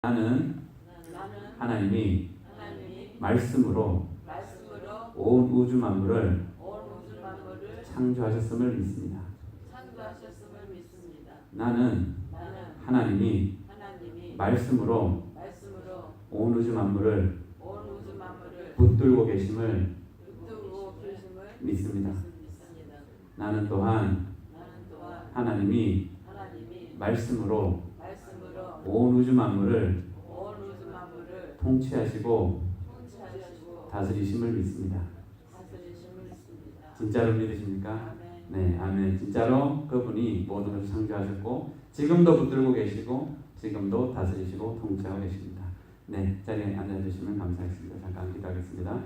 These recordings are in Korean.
나는 하나님이 말씀으로 온 우주 만물을 창조하셨음을 믿습니다. 나는 하나님이 말씀으로 온 우주 만물을 붙들고 계심을 믿습니다. 나는 또한 하나님이 말씀으로 온 우주 만물을 통치하시고 다스리심을 믿습니다. 진짜로 믿으십니까? 네, 아멘. 진짜로 그분이 모든 것을 창조하셨고 지금도 붙들고 계시고 지금도 다스리시고 통치하고 계십니다. 네, 자리에 앉아주시면 감사하겠습니다. 잠깐 기도하겠습니다.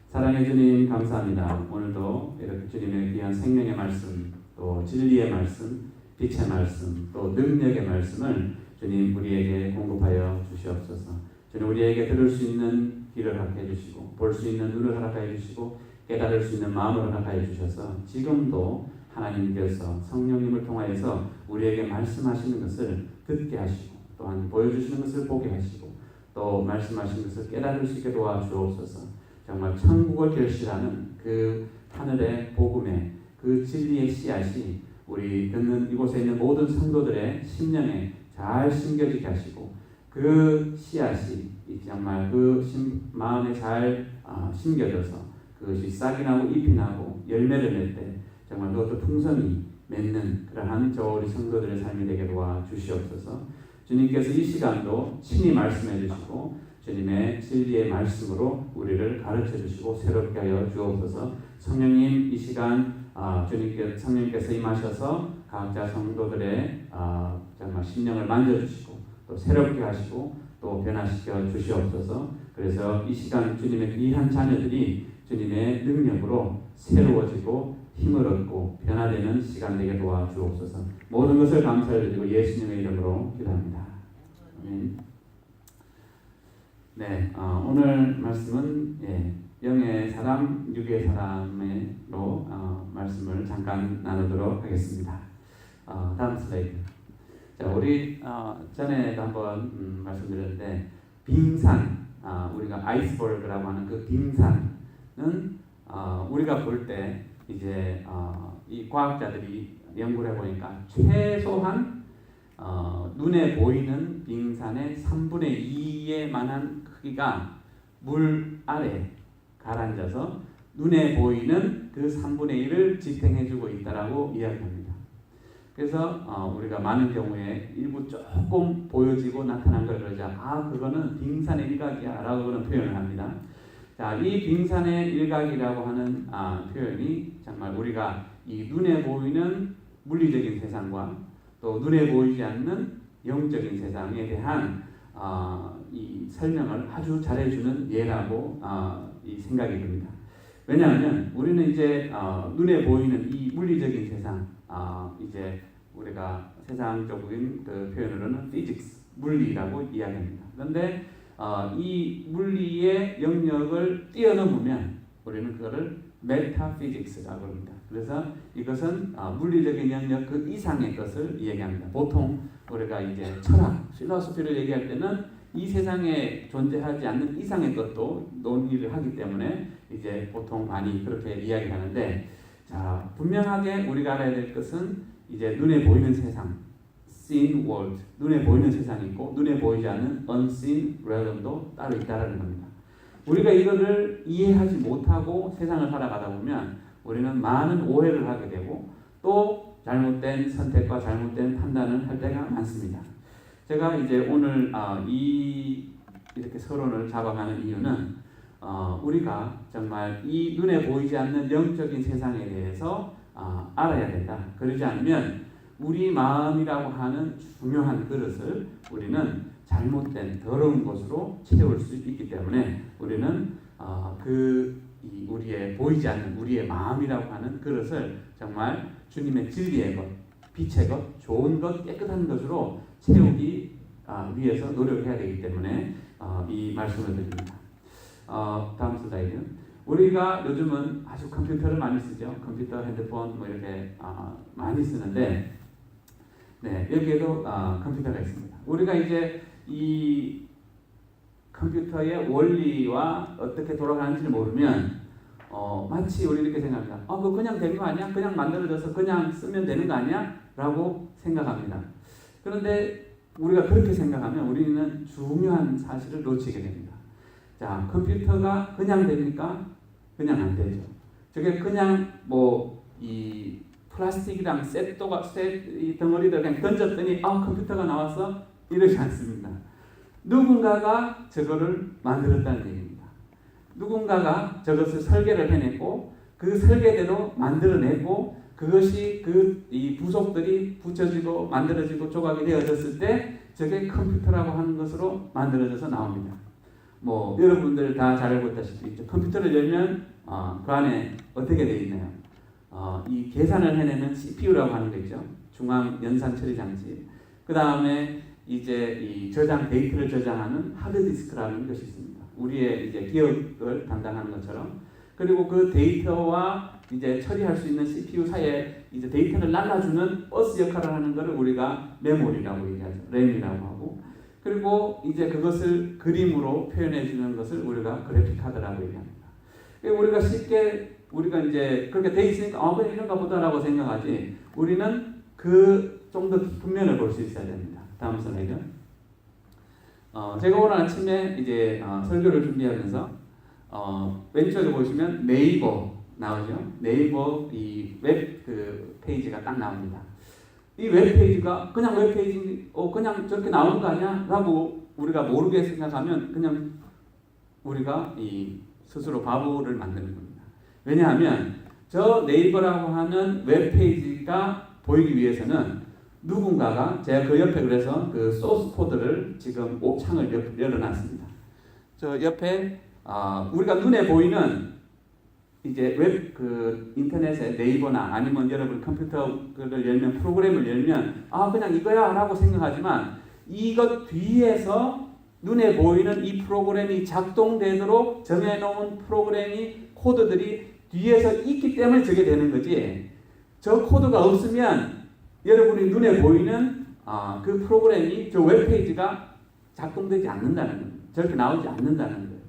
사랑해 주님 감사합니다. 오늘도 이렇게 주님의 귀한 생명의 말씀, 또 진리의 말씀, 빛의 말씀, 또 능력의 말씀을 주님 우리에게 공급하여 주시옵소서. 주님 우리에게 들을 수 있는 귀를 허락해 주시고 볼 수 있는 눈을 허락해 주시고 깨달을 수 있는 마음을 허락해 주셔서 지금도 하나님께서 성령님을 통하여서 우리에게 말씀하시는 것을 듣게 하시고 또한 보여주시는 것을 보게 하시고 또 말씀하시는 것을 깨달을 수 있게 도와주옵소서. 정말 천국을 결실하는 그 하늘의 복음의 그 진리의 씨앗이 우리 듣는 이곳에 있는 모든 성도들의 심령에 잘 심겨지게 하시고 그 씨앗이 정말 그 마음에 잘 심겨져서 그것이 싹이 나고 잎이 나고 열매를 낼 때 정말 그것도 풍성히 맺는 그러한 저 우리 성도들의 삶이 되게 도와주시옵소서. 주님께서 이 시간도 친히 말씀해 주시고 주님의 진리의 말씀으로 우리를 가르쳐 주시고 새롭게 하여 주옵소서. 성령님 이 시간 성령님께서 임하셔서 각자 성도들의 정말 심령을 만져주시고 또 새롭게 하시고 또 변화시켜 주시옵소서. 그래서 이 시간 주님의 귀한 자녀들이 주님의 능력으로 새로워지고 힘을 얻고 변화되는 시간 되게 도와주옵소서. 모든 것을 감사드리고 예수님의 이름으로 기도합니다. 아멘. 네, 오늘 말씀은 영의 사람, 육의 사람으로 말씀을 잠깐 나누도록 하겠습니다. 다음 슬라이드. 자, 우리 전에도 한번 말씀드렸는데 빙산, 우리가 아이스버그라고 하는 그 빙산은 우리가 볼 때 이제 이 과학자들이 연구를 해보니까 최소한 눈에 보이는 빙산의 3분의 2에 만한 크기가 물 아래 가라앉아서 눈에 보이는 그 3분의 1을 지탱해주고 있다라고 이야기합니다. 그래서 우리가 많은 경우에 일부 조금 보여지고 나타난 걸 그러자 그거는 빙산의 일각이야 라고 그런 표현을 합니다. 자, 이 빙산의 일각이라고 하는 표현이 정말 우리가 이 눈에 보이는 물리적인 세상과 또 눈에 보이지 않는 영적인 세상에 대한 이 설명을 아주 잘해주는 예라고 이 생각이 듭니다. 왜냐하면 우리는 이제 눈에 보이는 이 물리적인 세상, 이제 우리가 세상적인 그 표현으로는 physics, 물리라고 이야기합니다. 그런데 이 물리의 영역을 뛰어넘으면 우리는 그거를 metaphysics라고 합니다. 그래서 이것은 물리적인 영역 그 이상의 것을 얘기합니다. 보통 우리가 이제 철학, 필로소피를 얘기할 때는 이 세상에 존재하지 않는 이상의 것도 논의를 하기 때문에 이제 보통 많이 그렇게 이야기하는데, 자, 분명하게 우리가 알아야 될 것은 이제 눈에 보이는 세상, seen world, 눈에 보이는 세상이 있고 눈에 보이지 않는 unseen realm도 따로 있다라는 겁니다. 우리가 이거를 이해하지 못하고 세상을 살아가다 보면 우리는 많은 오해를 하게 되고 또 잘못된 선택과 잘못된 판단을 할 때가 많습니다. 제가 이제 오늘 이렇게 서론을 잡아가는 이유는 우리가 정말 이 눈에 보이지 않는 영적인 세상에 대해서 알아야 된다. 그러지 않으면 우리 마음이라고 하는 중요한 그릇을 우리는 잘못된 더러운 것으로 채울 수 있기 때문에 우리는 우리의 보이지 않는 우리의 마음이라고 하는 그릇을 정말 주님의 진리의 것, 빛의 것, 좋은 것, 깨끗한 것으로 채우기 위해서 노력해야 되기 때문에 이 말씀을 드립니다. 다음 슬라이드. 우리가 요즘은 아주 컴퓨터를 많이 쓰죠. 컴퓨터, 핸드폰 뭐 이렇게 많이 쓰는데, 네, 여기에도 컴퓨터가 있습니다. 우리가 이제 이 컴퓨터의 원리와 어떻게 돌아가는지를 모르면 마치 우리 이렇게 생각합니다. 그거 그냥 된 거 아니야? 그냥 만들어져서 그냥 쓰면 되는 거 아니야? 라고 생각합니다. 그런데 우리가 그렇게 생각하면 우리는 중요한 사실을 놓치게 됩니다. 자, 컴퓨터가 그냥 됩니까? 그냥 안 되죠. 저게 그냥 이 플라스틱이랑 셋 덩어리를 그냥 던졌더니 컴퓨터가 나왔어? 이러지 않습니다. 누군가가 저거를 만들었다는 얘기입니다. 누군가가 저것을 설계를 해냈고 그 설계대로 만들어내고 그것이 이 부속들이 붙여지고 만들어지고 조각이 되어졌을 때 저게 컴퓨터라고 하는 것으로 만들어져서 나옵니다. 여러분들 다 잘 알고 있다시피 컴퓨터를 열면 그 안에 어떻게 되어 있나요? 이 계산을 해내는 CPU라고 하는 거 있죠. 중앙 연산 처리 장치. 그 다음에 이제 이 데이터를 저장하는 하드디스크라는 것이 있습니다. 우리의 이제 기억을 담당하는 것처럼. 그리고 그 데이터와 이제 처리할 수 있는 CPU 사이에 이제 데이터를 날라주는 버스 역할을 하는 것을 우리가 메모리라고 얘기하죠. 램이라고 하고. 그리고 이제 그것을 그림으로 표현해 주는 것을 우리가 그래픽 카드라고 얘기합니다. 우리가 쉽게 우리가 이제 그렇게 돼 있으니까 그냥 이런가 보다라고 생각하지. 우리는 그 좀 더 깊은 면을 볼 수 있어야 됩니다. 다음 슬라이드. 제가 오늘 아침에 이제 설교를 준비하면서 왼쪽에 보시면 네이버 나오죠. 네이버 이 웹 페이지가 딱 나옵니다. 이 웹페이지가 그냥 웹페이지 그냥 저렇게 나오는 거 아니야? 라고 우리가 모르게 생각하면 그냥 우리가 스스로 바보를 만드는 겁니다. 왜냐하면 저 네이버라고 하는 웹페이지가 보이기 위해서는 누군가가 제가 그 옆에 그래서 그 소스 코드를 지금 옥창을 열어놨습니다. 저 옆에 우리가 눈에 보이는 이제 인터넷에 네이버나 아니면 여러분 컴퓨터를 열면 프로그램을 열면 그냥 이거야 라고 생각하지만 이것 뒤에서 눈에 보이는 이 프로그램이 작동되도록 정해놓은 코드들이 뒤에서 있기 때문에 저게 되는 거지. 저 코드가 없으면 여러분이 눈에 보이는 그 프로그램이 저 웹페이지가 작동되지 않는다는 거예요. 저렇게 나오지 않는다는 거예요.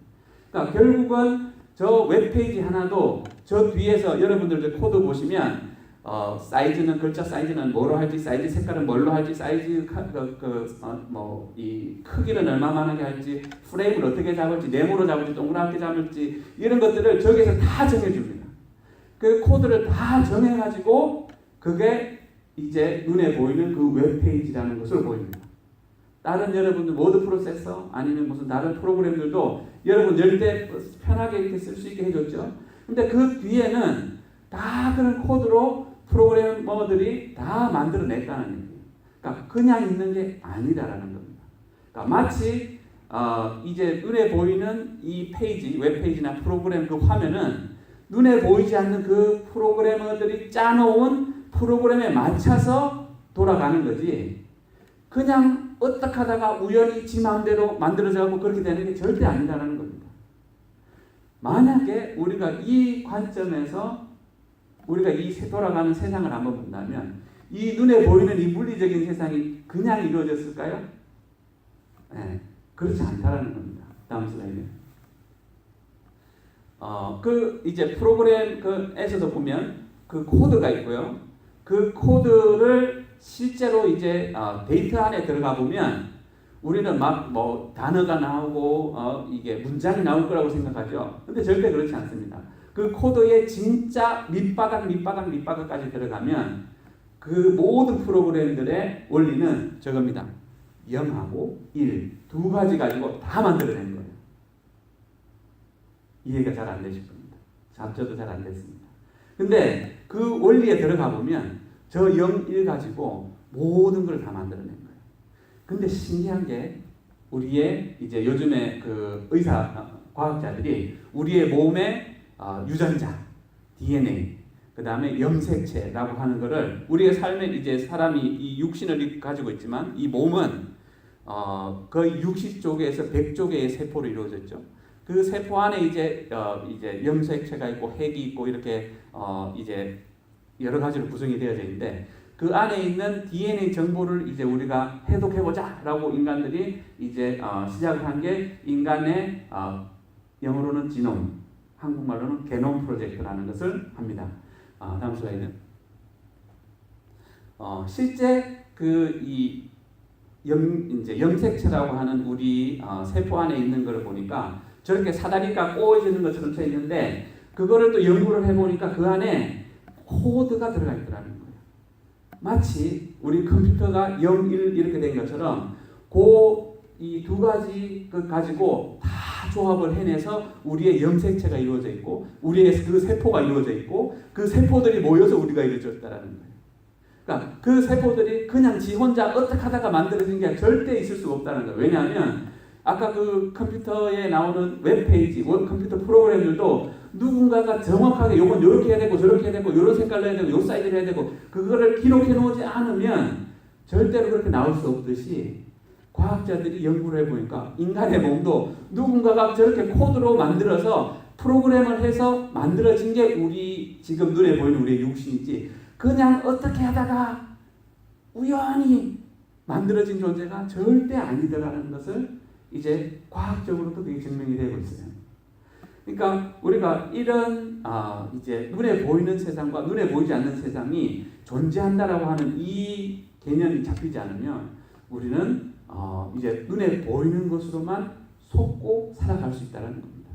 그러니까 결국은 저 웹페이지 하나도 저 뒤에서 여러분들 저 코드 보시면 사이즈는 글자 사이즈는 뭐로 할지 사이즈 색깔은 뭘로 할지 사이즈 이 크기는 얼마만하게 할지 프레임을 어떻게 잡을지 네모로 잡을지 동그랗게 잡을지 이런 것들을 저기에서 다 정해줍니다. 그 코드를 다 정해가지고 그게 이제 눈에 보이는 그 웹페이지라는 것을 보입니다. 다른 여러분들 워드 프로세서 아니면 무슨 다른 프로그램들도 여러분 열 때 편하게 이렇게 쓸 수 있게 해줬죠. 근데 그 뒤에는 다 그런 코드로 프로그래머들이 다 만들어냈다는 얘기예요. 그러니까 그냥 있는 게 아니다라는 겁니다. 그러니까 마치 이제 눈에 보이는 이 페이지, 웹페이지나 프로그램 그 화면은 눈에 보이지 않는 그 프로그래머들이 짜놓은 프로그램에 맞춰서 돌아가는 거지. 그냥 어떻게 하다가 우연히 지 마음대로 만들어져서 그렇게 되는 게 절대 아니다라는 겁니다. 만약에 우리가 이 관점에서 우리가 이 돌아가는 세상을 한번 본다면 이 눈에 보이는 이 물리적인 세상이 그냥 이루어졌을까요? 네, 그렇지 않다라는 겁니다. 다음 슬라이드. 이제 프로그램에서도 보면 그 코드가 있고요. 그 코드를 실제로 이제 데이터 안에 들어가 보면 우리는 막 단어가 나오고 이게 문장이 나올 거라고 생각하죠. 근데 절대 그렇지 않습니다. 그 코드의 진짜 밑바닥까지 들어가면 그 모든 프로그램들의 원리는 저겁니다. 0하고 1 두 가지 가지고 다 만들어낸 거예요. 이해가 잘 안 되실 겁니다. 저도 잘 안 됐습니다. 근데 그 원리에 들어가 보면 저 0, 1 가지고 모든 걸 다 만들어낸 거예요. 근데 신기한 게 우리의 이제 요즘에 그 의사 과학자들이 우리의 몸의 유전자, DNA, 그 다음에 염색체라고 하는 거를 우리의 삶에 이제 사람이 이 육신을 가지고 있지만 이 몸은 거의 60쪽에서 100쪽의 세포로 이루어졌죠. 그 세포 안에 이제 염색체가 있고 핵이 있고 이렇게 이제 여러 가지로 구성이 되어져 있는데 그 안에 있는 DNA 정보를 이제 우리가 해독해보자라고 인간들이 이제 시작을 한 게 인간의 영어로는 지놈, 한국말로는 게놈 프로젝트라는 것을 합니다. 다음 슬라이드. 실제 이 이제 염색체라고 하는 우리 세포 안에 있는 것을 보니까 저렇게 사다리가 꼬여지는 것처럼 쳐 있는데 그거를 또 연구를 해보니까 그 안에 코드가 들어가 있더라는 거예요. 마치 우리 컴퓨터가 0, 1 이렇게 된 것처럼 이 두 가지 가지고 다 조합을 해내서 우리의 염색체가 이루어져 있고 우리의 그 세포가 이루어져 있고 그 세포들이 모여서 우리가 이루어졌다라는 거예요. 그러니까 그 세포들이 그냥 지 혼자 어떻게 하다가 만들어진 게 절대 있을 수가 없다는 거예요. 왜냐하면 아까 그 컴퓨터에 나오는 웹페이지, 컴퓨터 프로그램들도 누군가가 정확하게 요건 이렇게 해야 되고 저렇게 해야 되고 요런 색깔로 해야 되고 요 사이즈로 해야 되고 그거를 기록해 놓지 않으면 절대로 그렇게 나올 수 없듯이 과학자들이 연구를 해보니까 인간의 몸도 누군가가 저렇게 코드로 만들어서 프로그램을 해서 만들어진 게 우리 지금 눈에 보이는 우리의 육신이지 그냥 어떻게 하다가 우연히 만들어진 존재가 절대 아니더라는 것을 이제 과학적으로도 그게 증명이 되고 있어요. 그러니까 우리가 이런 이제 눈에 보이는 세상과 눈에 보이지 않는 세상이 존재한다라고 하는 이 개념이 잡히지 않으면 우리는 이제 눈에 보이는 것으로만 속고 살아갈 수 있다는 겁니다.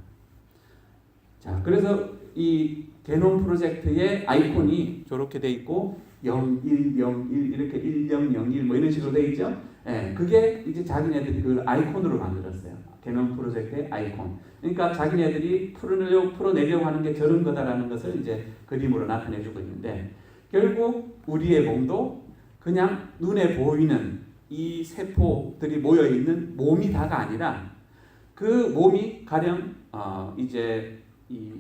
자, 그래서 이 게놈 프로젝트의 아이콘이 저렇게 돼 있고 0101 이렇게 1001 뭐 이런 식으로 돼 있죠. 예, 그게 이제 자기네들이 그 아이콘으로 만들었어요. 게놈 프로젝트의 아이콘. 그러니까 자기네들이 풀어내려고 하는 게 저런 거다라는 것을 이제 그림으로 나타내주고 있는데 결국 우리의 몸도 그냥 눈에 보이는 이 세포들이 모여 있는 몸이 다가 아니라 그 몸이 가령 이제 이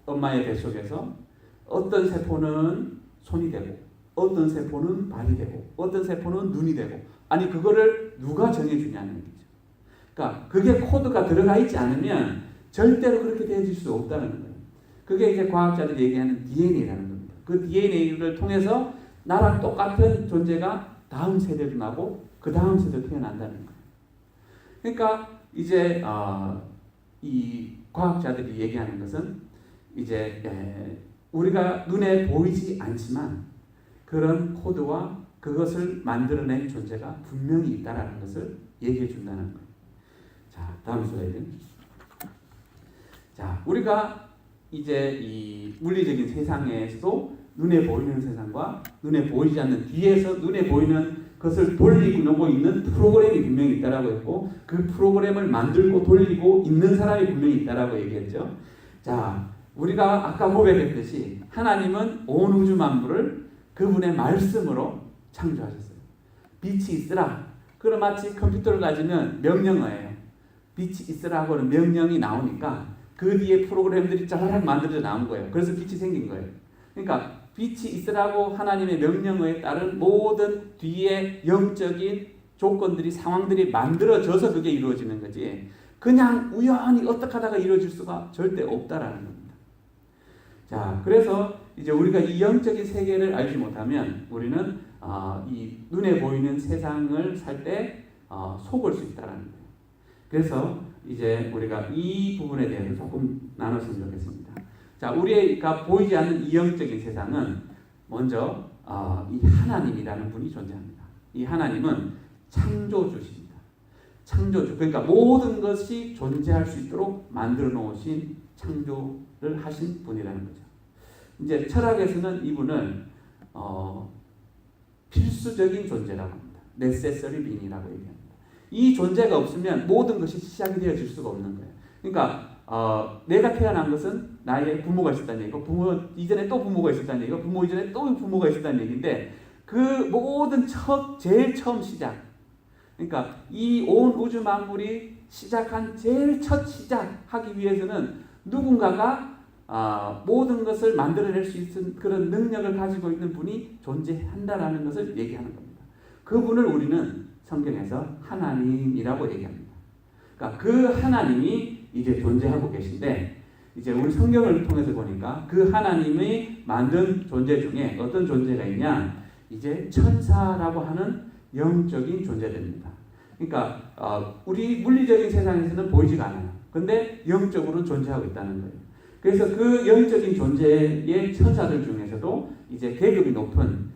엄마의 뱃속에서 어떤 세포는 손이 되고 어떤 세포는 발이 되고 어떤 세포는 눈이 되고 아니 그거를 누가 정해주냐는 얘기죠. 그러니까 그게 코드가 들어가 있지 않으면 절대로 그렇게 되어질 수 없다는 거예요. 그게 이제 과학자들이 얘기하는 DNA라는 겁니다. 그 DNA를 통해서 나랑 똑같은 존재가 다음 세대도 나고 그 다음 세대도 태어난다는 거예요. 그러니까 이제 이 과학자들이 얘기하는 것은 이제 우리가 눈에 보이지 않지만 그런 코드와 그것을 만들어낸 존재가 분명히 있다라는 것을 얘기해 준다는 거예요. 자, 다음 슬라이드. 자, 우리가 이제 이 물리적인 세상에서도 눈에 보이는 세상과 눈에 보이지 않는 뒤에서 눈에 보이는 것을 돌리고 있는 프로그램이 분명히 있다라고 했고 그 프로그램을 만들고 돌리고 있는 사람이 분명히 있다라고 얘기했죠. 자, 우리가 아까 고백했듯이 하나님은 온 우주 만물을 그분의 말씀으로 창조하셨어요. 빛이 있으라. 그럼 마치 컴퓨터를 가지면 명령어예요. 빛이 있으라 하고는 명령이 나오니까 그 뒤에 프로그램들이 짜라락 만들어져 나온 거예요. 그래서 빛이 생긴 거예요. 그러니까 빛이 있으라고 하나님의 명령어에 따른 모든 뒤에 영적인 조건들이 상황들이 만들어져서 그게 이루어지는 거지 그냥 우연히 어떻게 하다가 이루어질 수가 절대 없다라는 겁니다. 자, 그래서 이제 우리가 이 영적인 세계를 알지 못하면 우리는 이 눈에 보이는 세상을 살 때 속을 수 있다라는 거예요. 그래서 이제 우리가 이 부분에 대해서 조금 나눴으면 좋겠습니다. 자, 우리가 보이지 않는 이 영적인 세상은 먼저 이 하나님이라는 분이 존재합니다. 이 하나님은 창조주십니다. 창조주. 그러니까 모든 것이 존재할 수 있도록 만들어 놓으신 창조를 하신 분이라는 거죠. 이제 철학에서는 이분을 필수적인 존재라고 합니다. necessary being이라고 얘기합니다. 이 존재가 없으면 모든 것이 시작이 되어질 수가 없는 거예요. 그러니까 내가 태어난 것은 나의 부모가 있었다는 얘기고 부모 이전에 또 부모가 있었다는 얘기고 부모 이전에 또 부모가 있었다는 얘기인데 그 모든 제일 처음 시작 그러니까 이 온 우주 만물이 시작한 제일 첫 시작하기 위해서는 누군가가 모든 것을 만들어낼 수 있는 그런 능력을 가지고 있는 분이 존재한다라는 것을 얘기하는 겁니다. 그분을 우리는 성경에서 하나님이라고 얘기합니다. 그러니까 그 하나님이 이제 존재하고 계신데 이제 우리 성경을 통해서 보니까 그 하나님이 만든 존재 중에 어떤 존재가 있냐 이제 천사라고 하는 영적인 존재들입니다. 그러니까 우리 물리적인 세상에서는 보이지가 않아요. 근데 영적으로 존재하고 있다는 거예요. 그래서 그 영적인 존재의 천사들 중에서도 이제 계급이 높은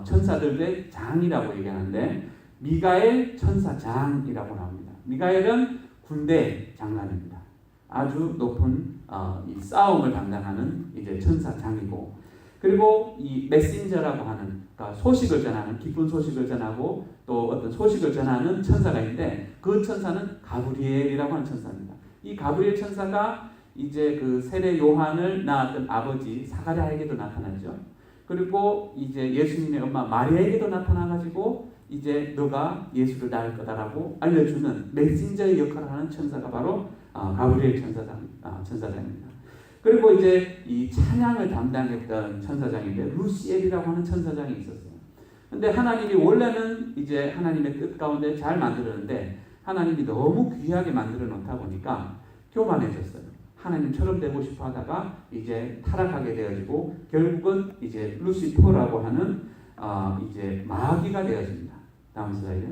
천사들의 장이라고 얘기하는데 미가엘 천사장이라고 나옵니다. 미가엘은 군대 장관입니다. 아주 높은 이 싸움을 담당하는 이제 천사장이고, 그리고 이 메신저라고 하는, 그러니까 소식을 전하는, 기쁜 소식을 전하고 또 어떤 소식을 전하는 천사가 있는데 그 천사는 가브리엘이라고 하는 천사입니다. 이 가브리엘 천사가 이제 그 세례 요한을 낳았던 아버지 사가랴에게도 나타나죠. 그리고 이제 예수님의 엄마 마리아에게도 나타나가지고 이제 너가 예수를 낳을 거다라고 알려주는 메신저의 역할을 하는 천사가 바로 가브리엘 천사장입니다. 그리고 이제 이 찬양을 담당했던 천사장인데 루시엘이라고 하는 천사장이 있었어요. 근데 하나님이 원래는 이제 하나님의 뜻 가운데 잘 만들었는데 하나님이 너무 귀하게 만들어 놓다 보니까 교만해졌어요. 하나님처럼 되고 싶어 하다가 이제 타락하게 되어지고 결국은 이제 루시퍼라고 하는 이제 마귀가 되어집니다. 다음 슬라이드.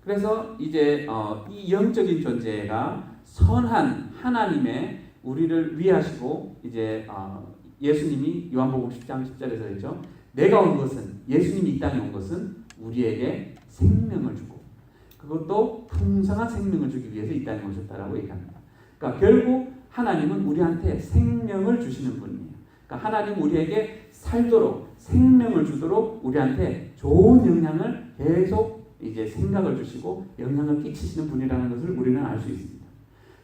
그래서 이제 이 영적인 존재가 선한 하나님의 우리를 위하시고 이제 예수님이 요한복음 10장 10절에서 했죠. 내가 온 것은, 예수님이 이 땅에 온 것은 우리에게 생명을 주고 그것도 풍성한 생명을 주기 위해서 이 땅에 오셨다라고 얘기합니다. 그러니까 결국 하나님은 우리한테 생명을 주시는 분이에요. 그러니까 하나님 우리에게 살도록 생명을 주도록 우리한테 좋은 영향을 계속 이제 생각을 주시고 영향을 끼치시는 분이라는 것을 우리는 알 수 있습니다.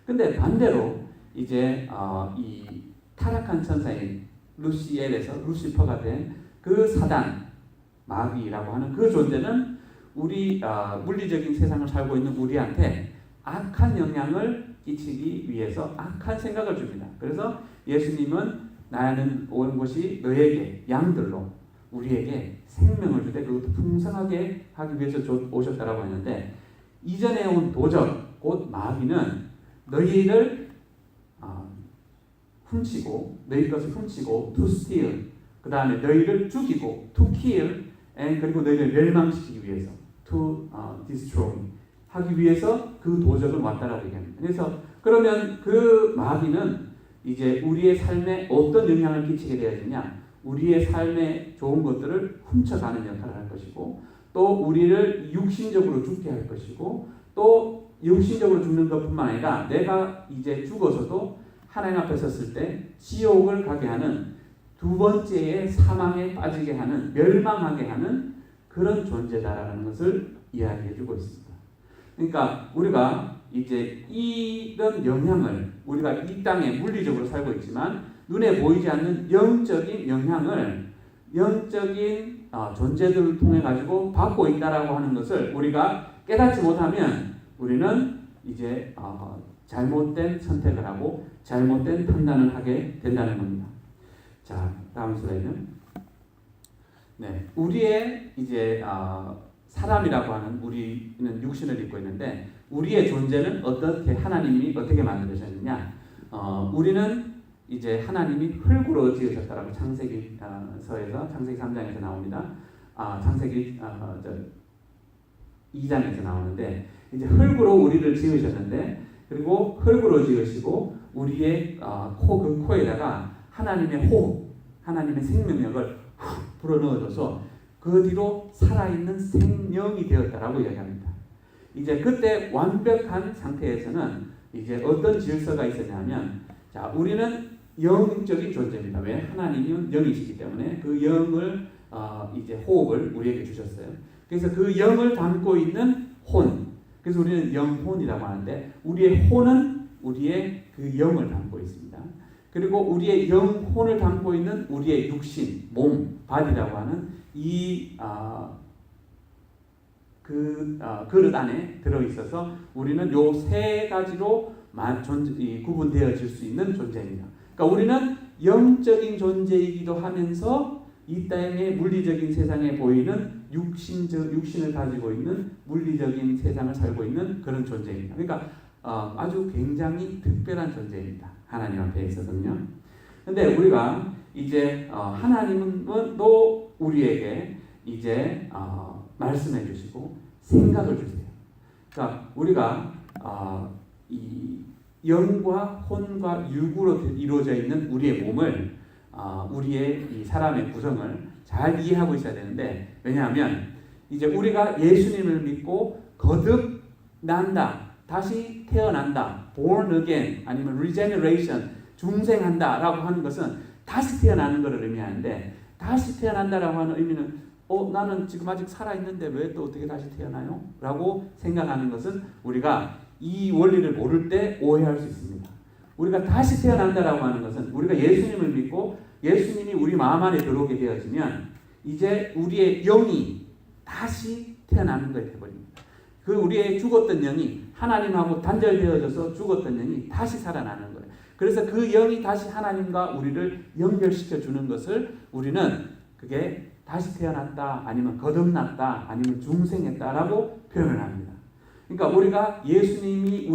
근데 반대로 이제 이 타락한 천사인 루시엘에서 루시퍼가 된 그 사단 마귀라고 하는 그 존재는 우리 물리적인 세상을 살고 있는 우리한테 악한 영향을 끼치기 위해서 악한 생각을 줍니다. 그래서 예수님은 나는 온 것이 너에게 양들로 우리에게 생명을 주되 그것도 풍성하게 하기 위해서 오셨다라고 했는데 이전에 온 도적 곧 마귀는 너희를 훔치고 너희 것을 훔치고 to steal 그 다음에 너희를 죽이고 to kill 그리고 너희를 멸망시키기 위해서 to destroy 하기 위해서 그 도적은 왔다라고 얘기합니다. 그래서 그러면 그 마귀는 이제 우리의 삶에 어떤 영향을 끼치게 되어지냐? 우리의 삶에 좋은 것들을 훔쳐가는 역할을 할 것이고 또 우리를 육신적으로 죽게 할 것이고 또 육신적으로 죽는 것뿐만 아니라 내가 이제 죽어서도 하나님 앞에 섰을 때 지옥을 가게 하는 두 번째의 사망에 빠지게 하는 멸망하게 하는 그런 존재다라는 것을 이야기해주고 있습니다. 그러니까 우리가 이제 이런 영향을 우리가 이 땅에 물리적으로 살고 있지만 눈에 보이지 않는 영적인 영향을 영적인 존재들을 통해 가지고 받고 있다라고 하는 것을 우리가 깨닫지 못하면 우리는 이제 잘못된 선택을 하고 잘못된 판단을 하게 된다는 겁니다. 자, 다음 슬라이드. 네, 우리의 이제 사람이라고 하는 우리는 육신을 입고 있는데 우리의 존재는 어떻게 하나님이 어떻게 만드셨느냐? 우리는 이제 하나님이 흙으로 지으셨다라고 창세기서에서 창세기 3장에서 나옵니다. 창세기 2장에서 나오는데 이제 흙으로 우리를 지으셨는데 그리고 흙으로 지으시고 우리의 그 코에다가 하나님의 호흡, 하나님의 생명력을 불어넣어줘서 그 뒤로 살아있는 생명이 되었다라고 이야기합니다. 이제 그때 완벽한 상태에서는 이제 어떤 질서가 있었냐면, 자, 우리는 영적인 존재입니다. 왜? 하나님은 영이시기 때문에 그 영을 이제 호흡을 우리에게 주셨어요. 그래서 그 영을 담고 있는 혼, 그래서 우리는 영혼이라고 하는데 우리의 혼은 우리의 그 영을 담고 있습니다. 그리고 우리의 영혼을 담고 있는 우리의 육신, 몸, 바디라고 하는 이 그릇 안에 들어있어서 우리는 요 세 가지로 구분되어질 수 있는 존재입니다. 그러니까 우리는 영적인 존재이기도 하면서 이 땅의 물리적인 세상에 보이는 육신을 가지고 있는 물리적인 세상을 살고 있는 그런 존재입니다. 그러니까 아주 굉장히 특별한 존재입니다. 하나님 앞에 있어서는요. 근데 우리가 이제 하나님은 또 우리에게 이제 말씀해 주시고 생각을 주세요. 그러니까 우리가 이 영과 혼과 육으로 이루어져 있는 우리의 몸을 우리의 이 사람의 구성을 잘 이해하고 있어야 되는데, 왜냐하면 이제 우리가 예수님을 믿고 거듭난다, 다시 태어난다, born again 아니면 regeneration, 중생한다라고 하는 것은 다시 태어나는 것을 의미하는데, 다시 태어난다라고 하는 의미는 나는 지금 아직 살아있는데 왜 또 어떻게 다시 태어나요? 라고 생각하는 것은 우리가 이 원리를 모를 때 오해할 수 있습니다. 우리가 다시 태어난다라고 하는 것은 우리가 예수님을 믿고 예수님이 우리 마음 안에 들어오게 되어지면 이제 우리의 영이 다시 태어나는 것이 되어버립니다. 그 우리의 죽었던 영이 하나님하고 단절되어져서 죽었던 영이 다시 살아나는 거예요. 그래서 그 영이 다시 하나님과 우리를 연결시켜 주는 것을 우리는 그게 다시 태어났다, 아니면 거듭났다, 아니면 중생했다라고 표현을 합니다. 그러니까 우리가 예수님이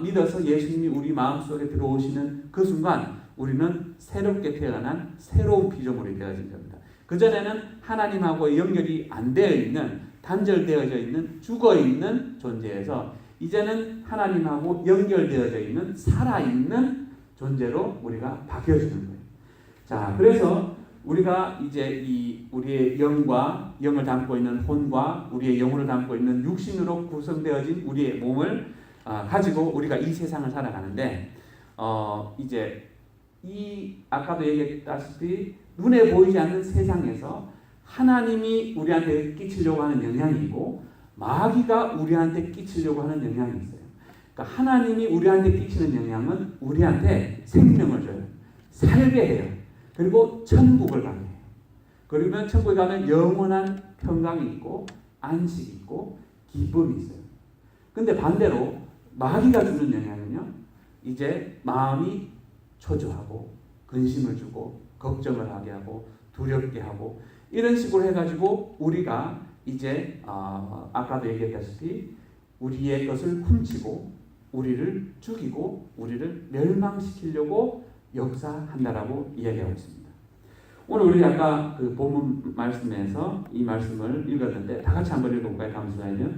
믿어서 예수님이 우리 마음속에 들어오시는 그 순간 우리는 새롭게 태어난 새로운 피조물이 되어진 겁니다. 그전에는 하나님하고 연결이 안 되어 있는, 단절되어져 있는, 죽어 있는 존재에서 이제는 하나님하고 연결되어져 있는 살아있는 존재로 우리가 바뀌어지는 거예요. 자, 그래서 우리가 이제 우리의 영과 영을 담고 있는 혼과 우리의 영혼을 담고 있는 육신으로 구성되어진 우리의 몸을 가지고 우리가 이 세상을 살아가는데, 이제 아까도 얘기했다시피 눈에 보이지 않는 세상에서 하나님이 우리한테 끼치려고 하는 영향이 있고 마귀가 우리한테 끼치려고 하는 영향이 있어요. 그러니까 하나님이 우리한테 끼치는 영향은 우리한테 생명을 줘요. 살게 해요. 그리고 천국을 가게 해요. 그러면 천국에 가면 영원한 평강이 있고 안식이 있고 기쁨이 있어요. 근데 반대로 마귀가 주는 영향은요, 이제 마음이 초조하고 근심을 주고 걱정을 하게 하고 두렵게 하고 이런 식으로 해가지고 우리가 이제 아까도 얘기했다시피 우리의 것을 훔치고 우리를 죽이고 우리를 멸망시키려고 역사한다라고 이야기하고 있습니다. 오늘 우리 아까 그 본문 말씀에서 이 말씀을 읽었는데 다 같이 한번 읽어볼까요? 다음 슬라이드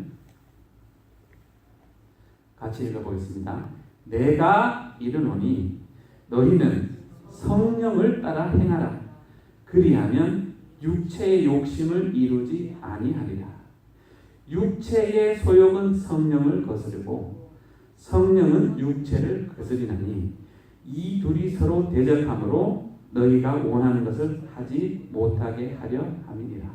같이 읽어보겠습니다. 내가 이르노니 너희는 성령을 따라 행하라. 그리하면 육체의 욕심을 이루지 아니하리라. 육체의 소욕은 성령을 거스르고 성령은 육체를 거스리나니 이 둘이 서로 대적함으로 너희가 원하는 것을 하지 못하게 하려 함이니라.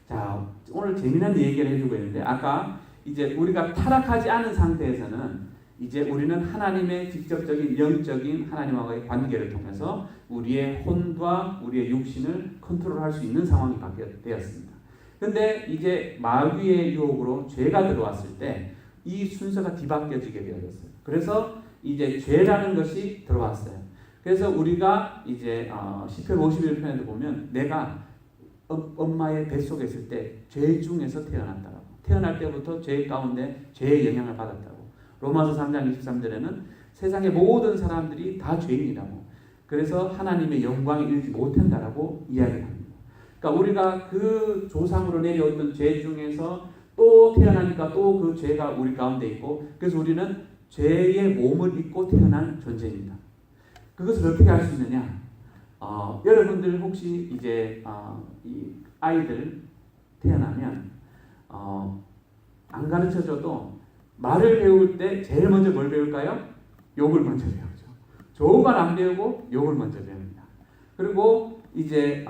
자, 오늘 재미난 얘기를 해주고 있는데, 아까 이제 우리가 타락하지 않은 상태에서는 이제 우리는 하나님의 직접적인 영적인 하나님과의 관계를 통해서 우리의 혼과 우리의 육신을 컨트롤할 수 있는 상황이 되었습니다. 그런데 이제 마귀의 유혹으로 죄가 들어왔을 때 이 순서가 뒤바뀌어지게 되어졌어요. 그래서 이제 죄라는 것이 들어왔어요. 그래서 우리가 이제 시편 51편에도 보면 내가 엄마의 뱃속에 있을 때 죄 중에서 태어났다고, 태어날 때부터 죄 가운데 죄의 영향을 받았다고, 로마서 3장 23절에는 세상의 모든 사람들이 다 죄인이라고, 그래서 하나님의 영광에 이르지 못한다라고 이야기합니다. 그러니까 우리가 그 조상으로 내려왔던 죄 중에서 또 태어나니까 또 그 죄가 우리 가운데 있고, 그래서 우리는 죄의 몸을 입고 태어난 존재입니다. 그것을 어떻게 할 수 있느냐? 여러분들 혹시 이제 이 아이들 태어나면 안 가르쳐줘도 말을 배울 때 제일 먼저 뭘 배울까요? 욕을 먼저 배우죠. 좋은 말 안 배우고 욕을 먼저 배웁니다. 그리고 이제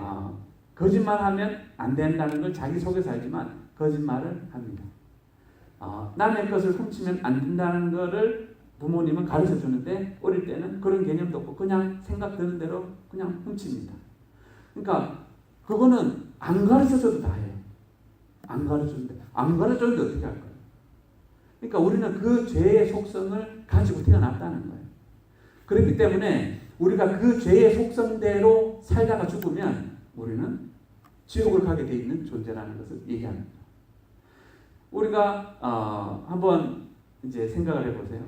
거짓말하면 안 된다는 걸 자기 속에서 알지만 거짓말을 합니다. 남의 것을 훔치면 안 된다는 것을 부모님은 가르쳐 주는데 어릴 때는 그런 개념도 없고 그냥 생각 드는 대로 그냥 훔칩니다. 그러니까 그거는 안 가르쳐줘도 다 해요. 안 가르쳐주는데 어떻게 할까요? 그러니까 우리는 그 죄의 속성을 가지고 태어났다는 거예요. 그렇기 때문에 우리가 그 죄의 속성대로 살다가 죽으면 우리는 지옥을 가게 돼 있는 존재라는 것을 얘기합니다. 우리가 한번 이제 생각을 해보세요.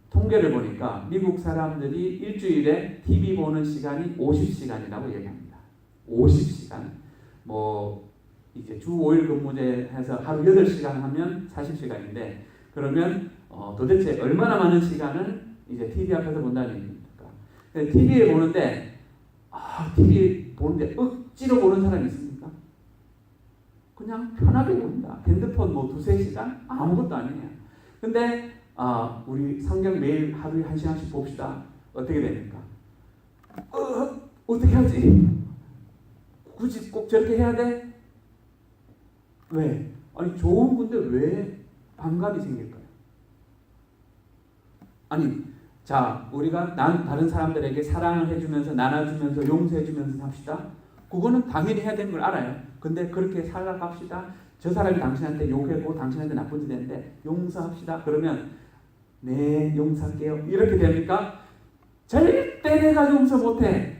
통계를 보니까 미국 사람들이 일주일에 TV 보는 시간이 50시간이라고 얘기합니다. 50시간, 뭐 이제 주 5일 근무제 해서 하루 8시간 하면 40시간인데 그러면 도대체 얼마나 많은 시간을 이제 TV 앞에서 본다는 얘기입니까? TV에 보는데 TV 보는데 억지로 보는 사람이 있습니까? 그냥 편하게 봅니다. 핸드폰 뭐 2-3시간 아무것도 아니에요. 근데 우리 성경 매일 하루에 1시간씩 봅시다. 어떻게 됩니까? 어떻게 하지? 굳이 꼭 저렇게 해야 돼? 왜? 아니 좋은 건데 왜 반감이 생길까요? 아니 자 우리가 다른 사람들에게 사랑을 해주면서 나눠주면서 용서해주면서 삽시다. 그거는 당연히 해야 되는 걸 알아요. 근데 그렇게 살아갑시다. 저 사람이 당신한테 욕했고 당신한테 나쁜 짓 했는데 용서합시다. 그러면 네 용서할게요. 이렇게 됩니까? 절대 내가 용서 못해.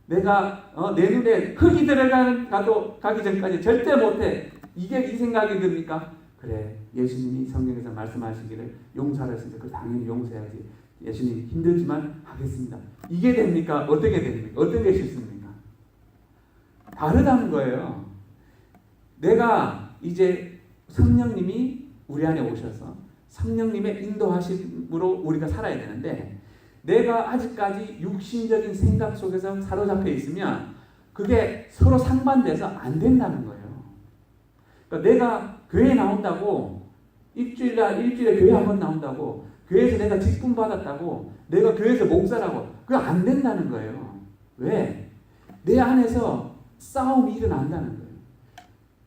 내가 내 눈에 흙이 가기 전까지 절대 못해. 이게 이 생각이 듭니까? 그래 예수님이 성경에서 말씀하시기를 용서를 했으니까 그걸 당연히 용서해야지. 예수님 힘들지만 하겠습니다. 이게 됩니까? 어떻게 됩니까? 어떤 게 싫습니까? 다르다는 거예요. 내가 이제 성령님이 우리 안에 오셔서 성령님의 인도하심으로 우리가 살아야 되는데 내가 아직까지 육신적인 생각 속에서 사로잡혀 있으면 그게 서로 상반돼서 안 된다는 거예요. 그러니까 내가 교회에 나온다고 일주일에 교회 한 번 나온다고 교회에서 내가 직분 받았다고 내가 교회에서 목사라고 그거 안 된다는 거예요. 왜? 내 안에서 싸움이 일어난다는 거예요.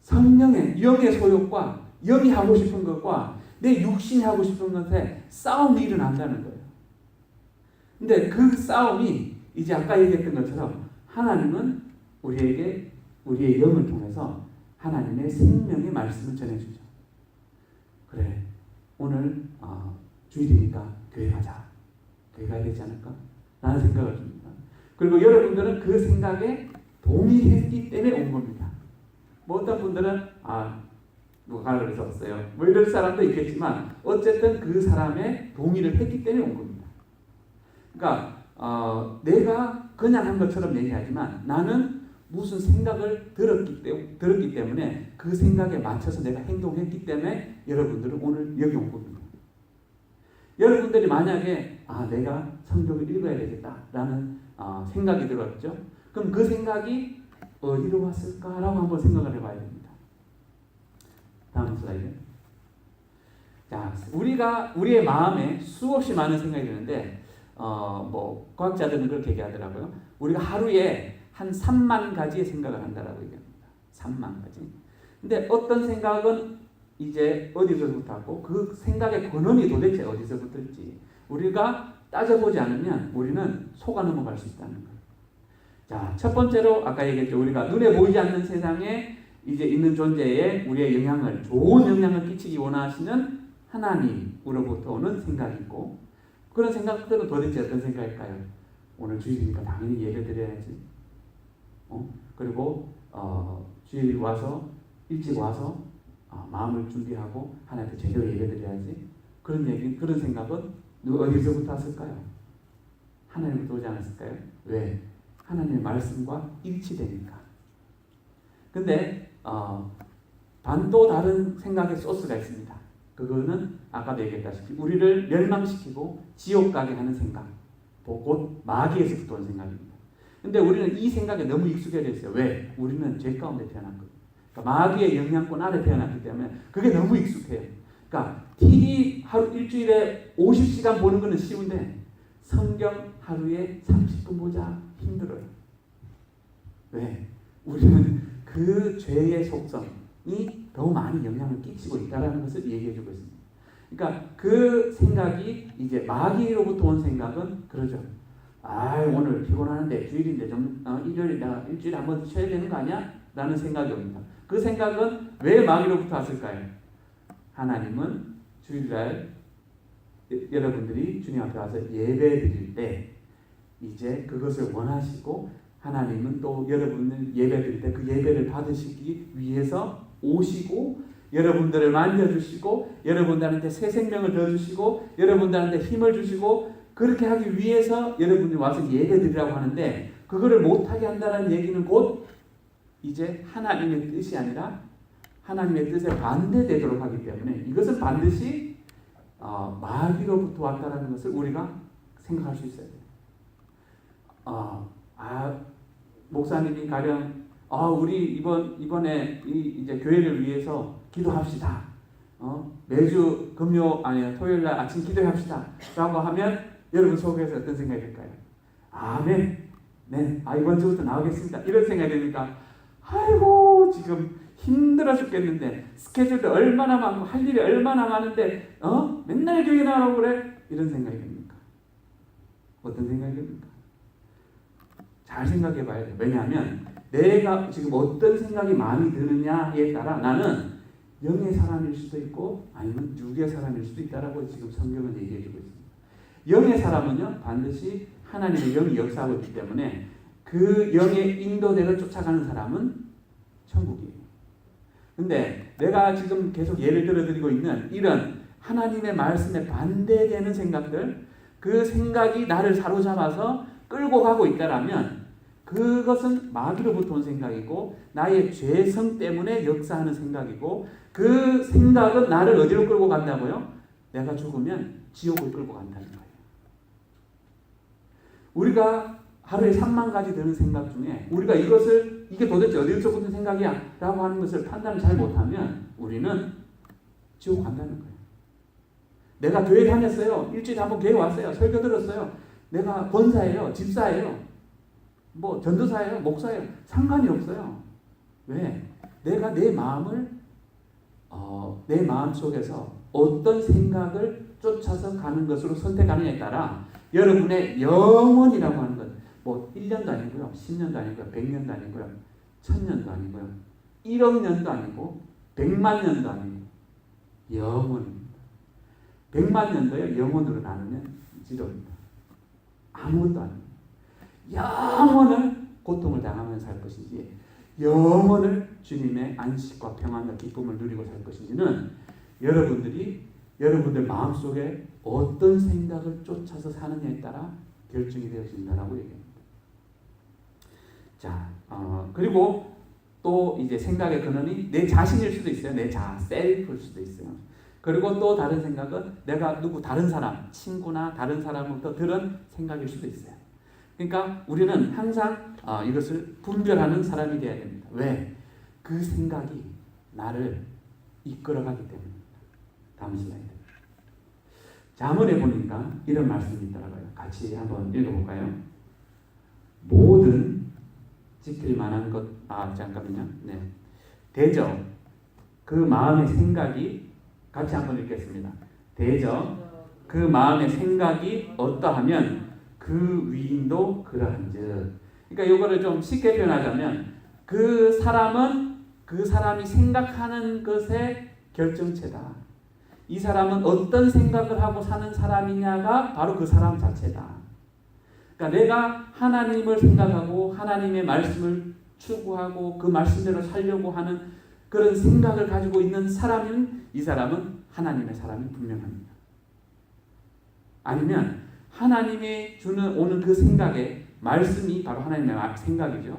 성령의 영의 소욕과 영이 하고 싶은 것과 내 육신이 하고 싶은 것에 싸움이 일어난다는 거예요. 근데 그 싸움이 이제 아까 얘기했던 것처럼 하나님은 우리에게 우리의 영을 통해서 하나님의 생명의 말씀을 전해주죠. 그래 오늘 주일이니까 교회 가자. 교회 가야 되지 않을까? 라는 생각을 줍니다. 그리고 여러분들은 그 생각에 동의했기 때문에 온 겁니다. 뭐 어떤 분들은 누가 그래서 왔어요. 뭐 이럴 사람도 있겠지만 어쨌든 그 사람의 동의를 했기 때문에 온 겁니다. 그러니까 내가 그냥 한 것처럼 얘기하지만 나는 무슨 생각을 들었기 때문에 그 생각에 맞춰서 내가 행동했기 때문에 여러분들은 오늘 여기 온 겁니다. 여러분들이 만약에 내가 성경을 읽어야 되겠다라는 생각이 들었죠. 그럼 그 생각이 어디로 왔을까라고 한번 생각을 해봐야 됩니다. 다음 슬라이드. 자, 우리의 마음에 수없이 많은 생각이 드는데 뭐 과학자들은 그렇게 얘기하더라고요. 우리가 하루에 한 3만 가지의 생각을 한다라고 얘기합니다. 3만 가지. 근데 어떤 생각은 이제 어디서부터 하고 그 생각의 근원이 도대체 어디서부터일지 우리가 따져보지 않으면 우리는 속아 넘어갈 수 있다는 거예요. 자, 첫 번째로 아까 얘기했죠. 우리가 눈에 보이지 않는 세상에 이제 있는 존재에 우리의 영향을 좋은 영향을 끼치기 원하시는 하나님으로부터 오는 생각이 있고 그런 생각들은 도대체 어떤 생각일까요? 오늘 주일이니까 당연히 예배 드려야지. 그리고 주일 와서 일찍 와서 마음을 준비하고 하나님께 제대로 예배 드려야지. 그런 생각은 어디서부터 왔을까요? 하나님부터 오지 않았을까요? 왜? 하나님의 말씀과 일치되니까. 근데 반도 다른 생각의 소스가 있습니다. 그거는 아까도 얘기했다시피 우리를 멸망시키고 지옥 가게 하는 생각, 곧 마귀에서부터 온 생각입니다. 근데 우리는 이 생각에 너무 익숙해져 있어요. 왜? 우리는 죄 가운데 태어났거든요. 그러니까 마귀의 영향권 아래 태어났기 때문에 그게 너무 익숙해요. 그러니까 TV 일주일에 50시간 보는 거는 쉬운데 성경 하루에 30분 보자 힘들어요. 왜? 우리는 그 죄의 속성이 너무 많이 영향을 끼치고 있다는 것을 얘기해주고 있습니다. 그러니까 그 생각이 이제 마귀로부터 온 생각은 그러죠. 오늘 피곤하는데 주일인데 좀 일요일에 내가 일주일에 한 번 쉬어야 되는 거 아니야? 라는 생각이 옵니다. 그 생각은 왜 마귀로부터 왔을까요? 하나님은 주일날 여러분들이 주님 앞에 와서 예배 드릴 때 이제 그것을 원하시고 하나님은 또 여러분을 예배 드릴 때 그 예배를 받으시기 위해서 오시고 여러분들을 만져주시고 여러분들한테 새 생명을 더 주시고 여러분들한테 힘을 주시고 그렇게 하기 위해서 여러분들이 와서 예배 드리라고 하는데 그 그거를 못하게 한다는 얘기는 곧 이제 하나님의 뜻이 아니라 하나님의 뜻에 반대되도록 하기 때문에 이것은 반드시 마귀로부터 왔다라는 것을 우리가 생각할 수 있어야 돼요. 목사님이 가령 우리 이번에 이제 교회를 위해서 기도합시다. 매주 토요일 날 아침 기도합시다. 라고 하면 여러분 속에서 어떤 생각이 들까요? 아멘. 네. 이번 주부터 나오겠습니다. 이런 생각이 드니까 아이고 지금 힘들어 죽겠는데 스케줄도 얼마나 많고 할 일이 얼마나 많은데 맨날 교회 나오라고 그래? 이런 생각이 듭니까? 어떤 생각이 듭니까? 잘 생각해 봐야 돼요. 왜냐하면 내가 지금 어떤 생각이 많이 드느냐에 따라 나는 영의 사람일 수도 있고 아니면 육의 사람일 수도 있다라고 지금 성경은 얘기해 주고 있습니다. 영의 사람은요 반드시 하나님의 영이 역사하고 있기 때문에 그 영의 인도대로 쫓아가는 사람은 천국이에요. 근데 내가 지금 계속 예를 들어드리고 있는 이런 하나님의 말씀에 반대되는 생각들, 그 생각이 나를 사로잡아서 끌고 가고 있다라면 그것은 마귀로부터 온 생각이고 나의 죄성 때문에 역사하는 생각이고 그 생각은 나를 어디로 끌고 간다고요? 내가 죽으면 지옥을 끌고 간다는 거예요. 우리가 하루에 3만 가지 드는 생각 중에 우리가 이게 도대체 어디서부터 생각이야? 라고 하는 것을 판단을 잘 못하면 우리는 지옥 간다는 거예요. 내가 교회 다녔어요. 일주일에 한번 교회 왔어요. 설교 들었어요. 내가 권사예요. 집사예요. 전도사예요. 목사예요. 상관이 없어요. 왜? 내가 내 마음을 내 마음 속에서 어떤 생각을 쫓아서 가는 것으로 선택하느냐에 따라 여러분의 영혼이라고 하는 것 1년도 아니고요. 10년도 아니고요. 100년도 아니고요. 1000년도 아니고요. 1억 년도 아니고 100만 년도 아니고 영혼입니다. 100만 년도요. 영혼으로 나누면 지도입니다. 아무것도 아닙니다. 영혼을 고통을 당하면서 살 것인지 영혼을 주님의 안식과 평안과 기쁨을 누리고 살 것인지는 여러분들 마음속에 어떤 생각을 쫓아서 사느냐에 따라 결정이 되어진다라고 얘기합니다. 자, 그리고 또 이제 생각의 근원이 내 자신일 수도 있어요. 내 셀프일 수도 있어요. 그리고 또 다른 생각은 내가 다른 사람, 친구나 다른 사람부터 들은 생각일 수도 있어요. 그러니까 우리는 항상 이것을 분별하는 사람이 되어야 됩니다. 왜? 그 생각이 나를 이끌어가기 때문입니다. 다음 슬라이드. 잠언에 보니까 이런 말씀이 있더라고요. 같이 한번 읽어볼까요? 모든 지킬 만한 것, 잠깐만요. 네. 대저 그 마음의 생각이 같이 한번 읽겠습니다. 대저 그 마음의 생각이 어떠하면 그 위인도 그러한즉. 그러니까 이거를 좀 쉽게 표현하자면 그 사람은 그 사람이 생각하는 것의 결정체다. 이 사람은 어떤 생각을 하고 사는 사람이냐가 바로 그 사람 자체다. 그러니까 내가 하나님을 생각하고 하나님의 말씀을 추구하고 그 말씀대로 살려고 하는 그런 생각을 가지고 있는 사람은 이 사람은 하나님의 사람이 분명합니다. 아니면 하나님이 오는 그 생각의 말씀이 바로 하나님의 생각이죠.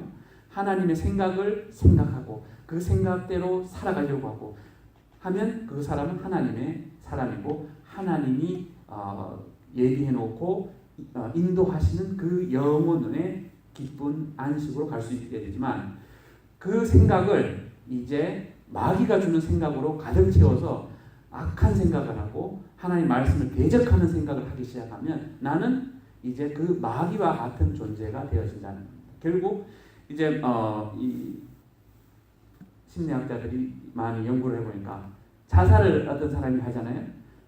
하나님의 생각을 생각하고 그 생각대로 살아가려고 하고 하면 그 사람은 하나님의 사람이고 하나님이 예비해 놓고 인도하시는 그 영혼의 기쁜 안식으로 갈 수 있게 되지만 그 생각을 이제 마귀가 주는 생각으로 가득 채워서 악한 생각을 하고 하나님 말씀을 대적하는 생각을 하기 시작하면 나는 이제 그 마귀와 같은 존재가 되어진다는 겁니다. 결국 이제 이 심리학자들이 많이 연구를 해보니까 자살을 어떤 사람이 하잖아요.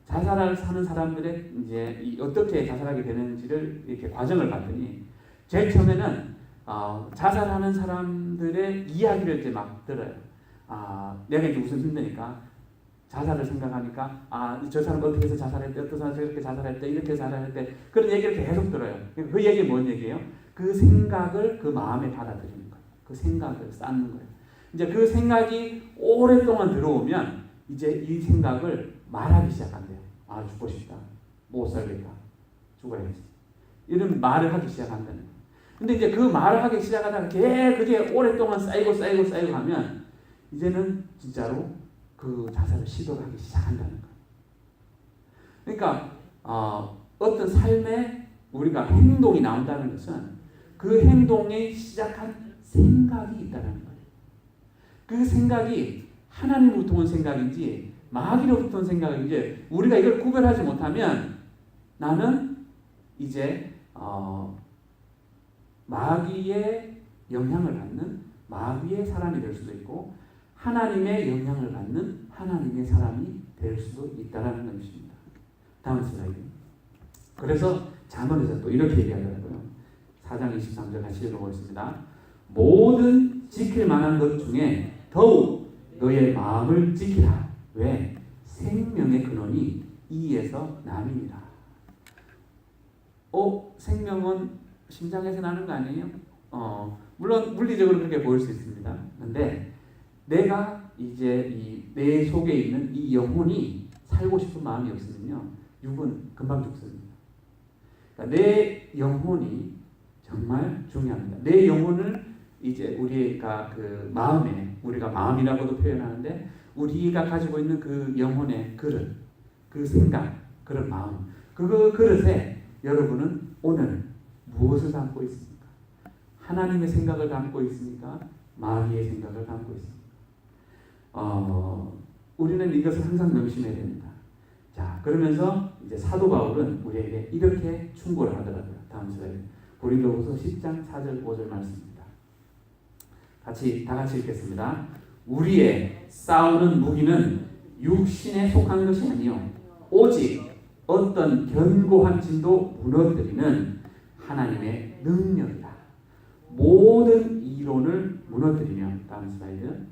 자살을 하는 사람들의 이제 어떻게 자살하게 되는지를 이렇게 과정을 봤더니 제일 처음에는 자살하는 사람들의 이야기를 이제 막 들어요. 내가 이제 무슨 힘드니까 자살을 생각하니까 저 사람 어떻게 해서 자살했대, 어떤 사람 저렇게 자살했대, 이렇게 자살했대, 그런 얘기를 계속 들어요. 그 얘기는 뭔 얘기예요? 그 생각을 그 마음에 받아들이는 거예요. 그 생각을 쌓는 거예요. 이제 그 생각이 오랫동안 들어오면 이제 이 생각을 말하기 시작한대요. 죽고 싶다, 못 살겠다, 죽어야지, 이런 말을 하기 시작한다는 거예요. 근데 이제 그 말을 하기 시작하다가 그게 오랫동안 쌓이고 하면 이제는 진짜로 그 자살을 시도를 하기 시작한다는 거예요. 그러니까 어떤 삶에 우리가 행동이 나온다는 것은 그 행동에 시작한 생각이 있다는 거예요. 그 생각이 하나님으로부터 온 생각인지 마귀로부터 온 생각인지 우리가 이걸 구별하지 못하면 나는 이제 마귀의 영향을 받는 마귀의 사람이 될 수도 있고 하나님의 영향을 받는 하나님의 사람이 될 수도 있다는 것입니다. 다음 슬라이드. 그래서 잠언에서 또 이렇게 얘기하더라고요. 4장 23절 같이 읽어보겠습니다. 모든 지킬 만한 것 중에 더욱 너의 마음을 지키라. 왜? 생명의 근원이 이에서 남이니라. 생명은 심장에서 나는 거 아니에요? 물론 물리적으로 그렇게 보일 수 있습니다. 그런데 내가 이제 내 속에 있는 이 영혼이 살고 싶은 마음이 없으면요, 육은 금방 죽습니다. 그러니까 내 영혼이 정말 중요합니다. 내 영혼을 이제 우리가 그 마음에, 우리가 마음이라고도 표현하는데 우리가 가지고 있는 그 영혼의 그릇, 그 생각, 그런 마음, 그 그릇에 여러분은 오늘 무엇을 담고 있습니까? 하나님의 생각을 담고 있습니까? 마귀의 생각을 담고 있습니까? 우리는 이것을 항상 명심해야 됩니다. 자, 그러면서 이제 사도 바울은 우리에게 이렇게 충고를 하더라고요. 다음 슬라이드. 고린도후서 10장 4절 5절 말씀입니다. 다 같이 읽겠습니다. 우리의 싸우는 무기는 육신에 속한 것이 아니요 오직 어떤 견고한 진도 무너뜨리는 하나님의 능력이다. 모든 이론을 무너뜨리며, 다음 슬라이드.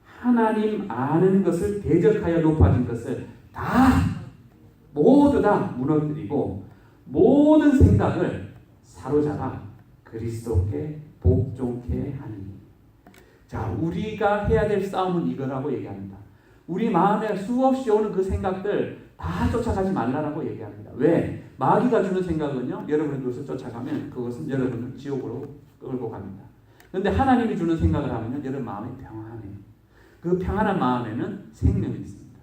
하나님 아는 것을 대적하여 높아진 것을 모두 다 무너뜨리고 모든 생각을 사로잡아 그리스도께 복종케 하니. 자, 우리가 해야 될 싸움은 이거라고 얘기합니다. 우리 마음에 수없이 오는 그 생각들 다 쫓아가지 말라라고 얘기합니다. 왜? 마귀가 주는 생각은요, 여러분이 그것을 쫓아가면 그것은 여러분을 지옥으로 끌고 갑니다. 그런데 하나님이 주는 생각을 하면 여러분 마음이 평안해요. 그 평안한 마음에는 생명이 있습니다.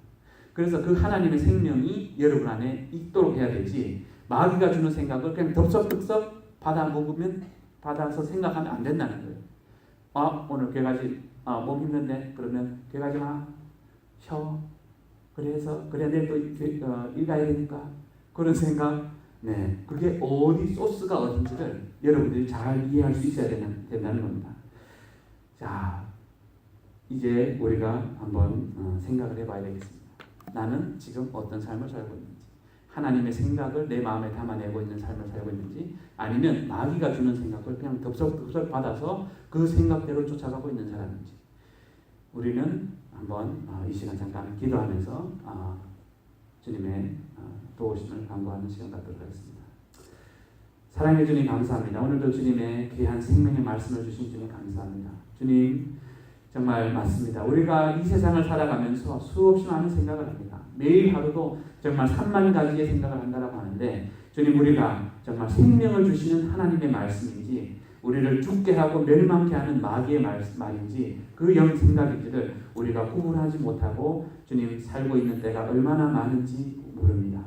그래서 그 하나님의 생명이 여러분 안에 있도록 해야 되지, 마귀가 주는 생각을 그냥 덥석덥석 받아서 생각하면 안 된다는 거예요. 오늘 괴가지, 몸 힘든데, 그러면 괴가지 마, 쉬어. 그래 내일 또 일 가야 되니까. 그런 생각, 그게 어디 소스가 어딘지를 여러분들이 잘 이해할 수 있어야 된다는 겁니다. 자, 이제 우리가 한번 생각을 해봐야 되겠습니다. 나는 지금 어떤 삶을 살고 있는지, 하나님의 생각을 내 마음에 담아내고 있는 삶을 살고 있는지, 아니면 마귀가 주는 생각을 그냥 덥석덥석 받아서 그 생각대로 쫓아가고 있는 사람인지, 우리는 한번 이 시간 잠깐 기도하면서 주님의 도우심을 간구하는 시간 갖도록 하겠습니다. 사랑해 주님 감사합니다. 오늘도 주님의 귀한 생명의 말씀을 주신 주님 감사합니다. 주님 정말 맞습니다. 우리가 이 세상을 살아가면서 수없이 많은 생각을 합니다. 매일 하루도 정말 3만 가지의 생각을 한다고 하는데, 주님 우리가 정말 생명을 주시는 하나님의 말씀인지 우리를 죽게 하고 멸망케 하는 마귀의 말인지 그 영 생각인지를 우리가 구분하지 못하고 주님 살고 있는 때가 얼마나 많은지 모릅니다.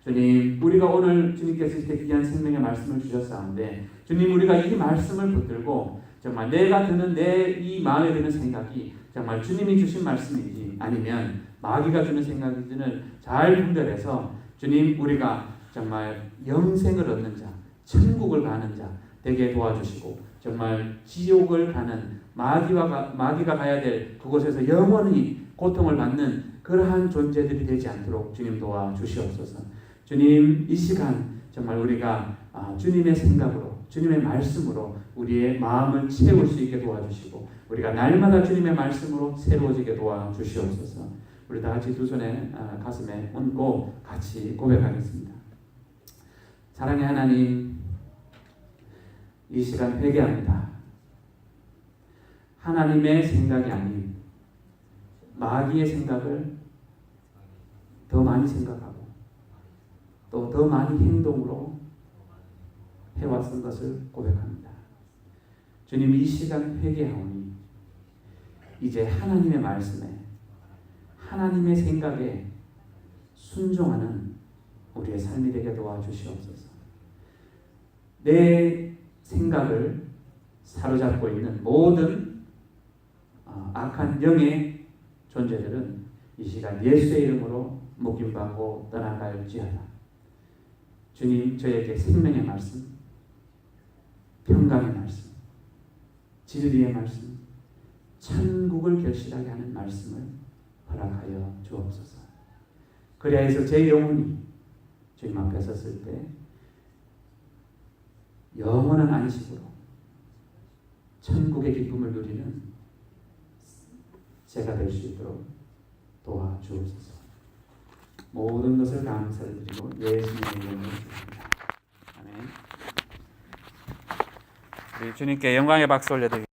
주님 우리가 오늘 주님께서 이렇게 귀한 생명의 말씀을 주셨사온데, 주님 우리가 이 말씀을 붙들고 정말 내가 드는 내 이 마음에 드는 생각이 정말 주님이 주신 말씀인지 아니면 마귀가 주는 생각인지는 잘 분별해서 주님 우리가 정말 영생을 얻는 자, 천국을 가는 자 되게 도와주시고, 정말 지옥을 가는 마귀가 가야 될 그곳에서 영원히 고통을 받는 그러한 존재들이 되지 않도록 주님 도와주시옵소서. 주님 이 시간 정말 우리가 주님의 생각으로, 주님의 말씀으로 우리의 마음을 채울 수 있게 도와주시고, 우리가 날마다 주님의 말씀으로 새로워지게 도와주시옵소서. 우리 다 같이 두 손에 가슴에 얹고 같이 고백하겠습니다. 사랑의 하나님, 이 시간 회개합니다. 하나님의 생각이 아닌 마귀의 생각을 더 많이 생각하고 또 더 많이 행동으로 해왔던 것을 고백합니다. 주님 이 시간 회개하오니 이제 하나님의 말씀에 하나님의 생각에 순종하는 우리의 삶이 되게 도와주시옵소서. 내 생각을 사로잡고 있는 모든 악한 영의 존재들은 이 시간 예수의 이름으로 묶임받고 떠나갈지어다. 주님, 저에게 생명의 말씀, 평강의 말씀, 진리의 말씀, 천국을 결실하게 하는 말씀을 허락하여 주옵소서. 그래야 해서 제 영혼이 주님 앞에 섰을 때 영원한 안식으로 천국의 기쁨을 누리는 제가 될 수 있도록 도와주옵소서. 모든 것을 감사를 드리고 예수님의 이름으로 기도합니다. 아멘. 우리 주님께 영광의 박수 올려드립니다.